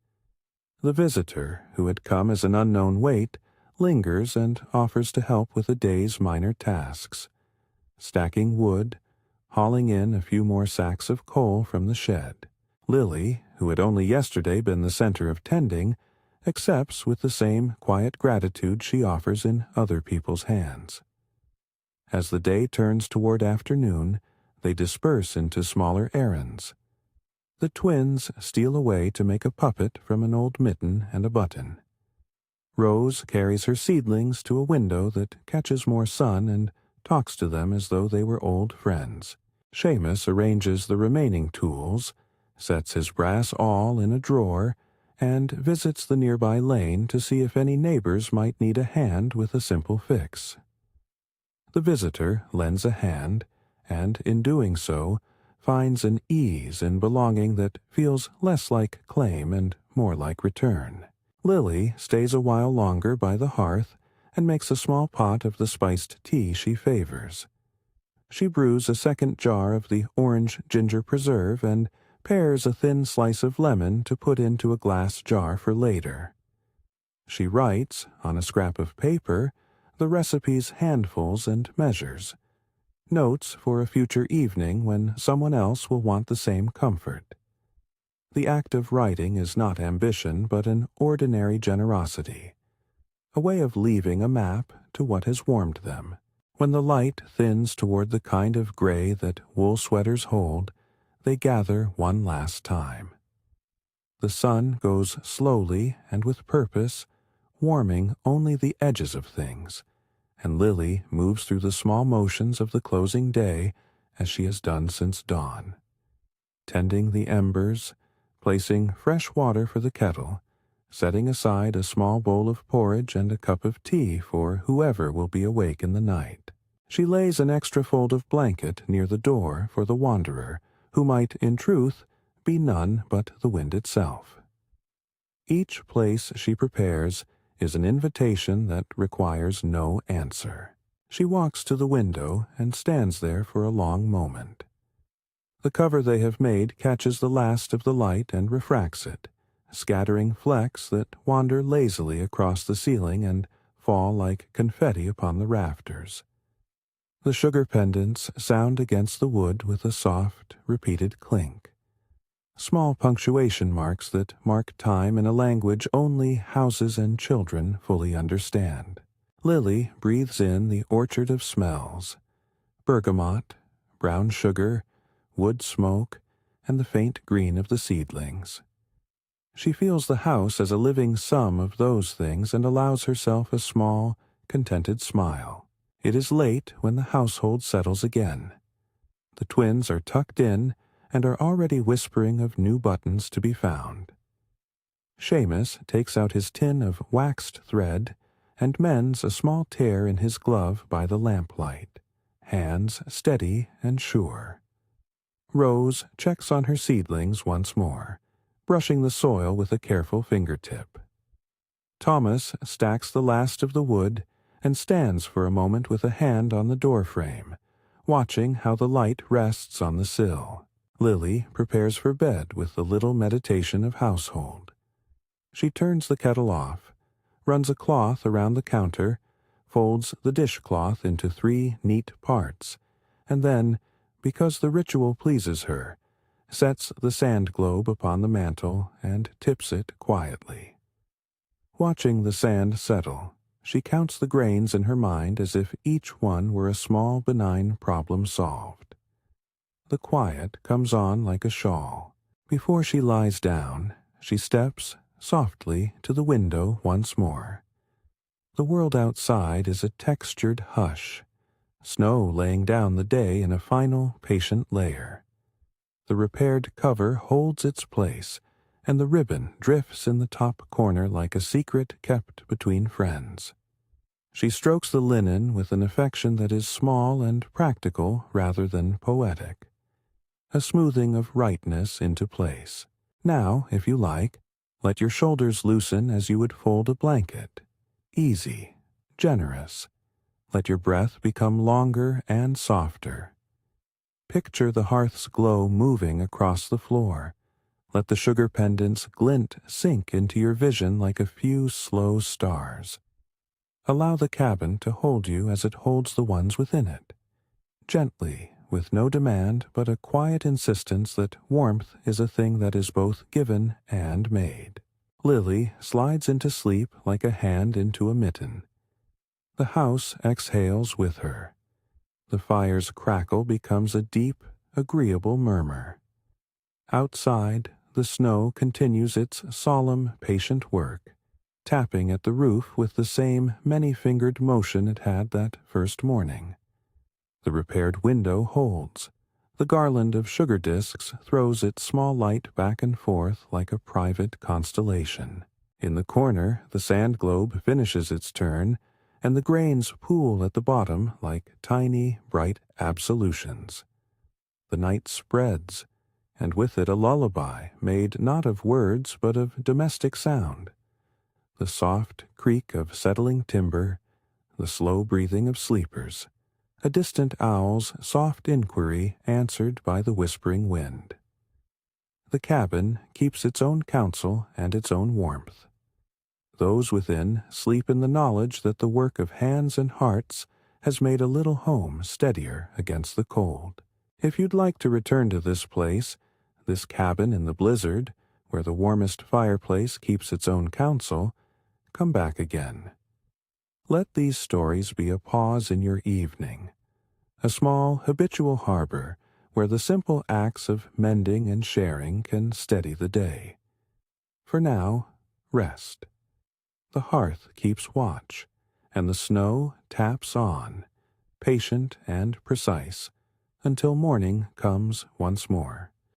The visitor, who had come as an unknown weight, lingers and offers to help with the day's minor tasks, stacking wood, hauling in a few more sacks of coal from the shed. Lily, who had only yesterday been the center of tending, accepts with the same quiet gratitude she offers in other people's hands. As the day turns toward afternoon, they disperse into smaller errands. The twins steal away to make a puppet from an old mitten and a button. Rose carries her seedlings to a window that catches more sun and talks to them as though they were old friends. Seamus arranges the remaining tools, sets his brass awl in a drawer, and visits the nearby lane to see if any neighbors might need a hand with a simple fix. The visitor lends a hand, and in doing so, finds an ease in belonging that feels less like claim and more like return. Lily stays a while longer by the hearth and makes a small pot of the spiced tea she favors. She brews a second jar of the orange ginger preserve and pares a thin slice of lemon to put into a glass jar for later. She writes, on a scrap of paper, the recipe's handfuls and measures, notes for a future evening when someone else will want the same comfort. The act of writing is not ambition, but an ordinary generosity, a way of leaving a map to what has warmed them. When the light thins toward the kind of gray that wool sweaters hold, they gather one last time. The sun goes slowly and with purpose, warming only the edges of things, and Lily moves through the small motions of the closing day as she has done since dawn, tending the embers, placing fresh water for the kettle, setting aside a small bowl of porridge and a cup of tea for whoever will be awake in the night. She lays an extra fold of blanket near the door for the wanderer, who might, in truth, be none but the wind itself. Each place she prepares is an invitation that requires no answer. She walks to the window and stands there for a long moment. The cover they have made catches the last of the light and refracts it, scattering flecks that wander lazily across the ceiling and fall like confetti upon the rafters. The sugar pendants sound against the wood with a soft, repeated clink. Small punctuation marks that mark time in a language only houses and children fully understand. Lily breathes in the orchard of smells: bergamot, brown sugar, wood smoke, and the faint green of the seedlings. She feels the house as a living sum of those things and allows herself a small, contented smile. It is late when the household settles again. The twins are tucked in and are already whispering of new buttons to be found. Seamus takes out his tin of waxed thread and mends a small tear in his glove by the lamplight, hands steady and sure. Rose checks on her seedlings once more, brushing the soil with a careful fingertip. Thomas stacks the last of the wood and stands for a moment with a hand on the doorframe, watching how the light rests on the sill. Lily prepares for bed with the little meditation of household. She turns the kettle off, runs a cloth around the counter, folds the dishcloth into 3 neat parts, and then, because the ritual pleases her, sets the sand globe upon the mantel and tips it quietly. Watching the sand settle, she counts the grains in her mind as if each one were a small benign problem solved. The quiet comes on like a shawl. Before she lies down, she steps softly to the window once more. The world outside is a textured hush, snow laying down the day in a final, patient layer. The repaired cover holds its place, and the ribbon drifts in the top corner like a secret kept between friends. She strokes the linen with an affection that is small and practical rather than poetic, a smoothing of rightness into place. Now, if you like, let your shoulders loosen as you would fold a blanket. Easy, generous. Let your breath become longer and softer. Picture the hearth's glow moving across the floor. Let the sugar pendant's glint sink into your vision like a few slow stars. Allow the cabin to hold you as it holds the ones within it. Gently, with no demand but a quiet insistence that warmth is a thing that is both given and made. Lily slides into sleep like a hand into a mitten. The house exhales with her. The fire's crackle becomes a deep, agreeable murmur. Outside, the snow continues its solemn, patient work, tapping at the roof with the same many-fingered motion it had that first morning. The repaired window holds. The garland of sugar discs throws its small light back and forth like a private constellation. In the corner, the sand globe finishes its turn, and the grains pool at the bottom like tiny, bright absolutions. The night spreads, and with it a lullaby made not of words but of domestic sound. The soft creak of settling timber, the slow breathing of sleepers, a distant owl's soft inquiry answered by the whispering wind. The cabin keeps its own counsel and its own warmth. Those within sleep in the knowledge that the work of hands and hearts has made a little home steadier against the cold. If you'd like to return to this place, this cabin in the blizzard, where the warmest fireplace keeps its own counsel, come back again. Let these stories be a pause in your evening, a small habitual harbor where the simple acts of mending and sharing can steady the day. For now, rest. The hearth keeps watch, and the snow taps on, patient and precise, until morning comes once more.